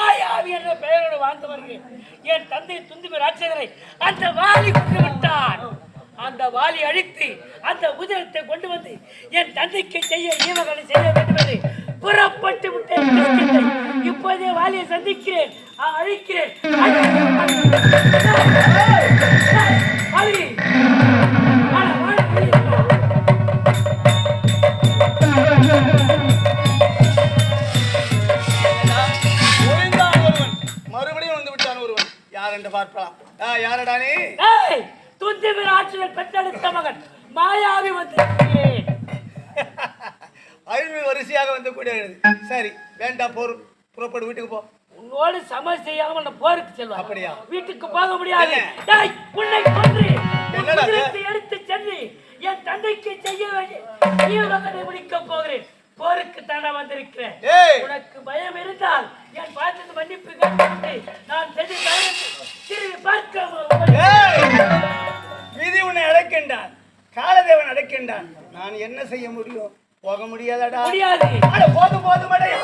மாயாவி என்ற பெயரோடு வாழ்ந்தவர்கள் என் தந்தை துந்துபி ராட்சகரை அந்த வாலி கொண்டு விட்டார். அந்த வாலி அழித்து அந்த உதிரத்தை கொண்டு வந்து என் தந்தைக்கு செய்ய ஈவகளை செய்ய வேண்டும் என்று புறப்பட்டு விட்டேன். இப்போதே வாலியை சந்திக்கிறேன், அழிக்கிறேன். மறுபடியும் வந்து விட்டான் ஒருவன். யார் என்று பார்க்கலாம். யாரடானே? துந்துபி ராட்சகன் பெற்றெடுத்த மகன் மாயாவி வந்திருக்கிறேன். அழிவு வரிசையாக வந்து கூட. சரி வேண்டாம், புறப்படு, வீட்டுக்கு போ. உன்னோடு சம செய்யாமல் நான் போருக்கு செல்வேன். அப்படியா? வீட்டுக்கு போக முடியாது. உன்னை கொன்று எடுத்து சென்று என் தந்தைக்கு செய்ய வேண்டிய முடிக்க போகிறேன். போருக்கு தானே வந்திருக்கிறேன். உனக்கு பயம் இருந்தால் என் பார்த்து மன்னிப்பு கேட்டு நான் சென்று திரும்பி பார்க்க. விதி உன்னை அழைக்கின்றான், காலதேவன் அழைக்கின்றான். நான் என்ன செய்ய முடியும்? போக முடியாதடா. முடியாது. போதும் போதும் அடையா.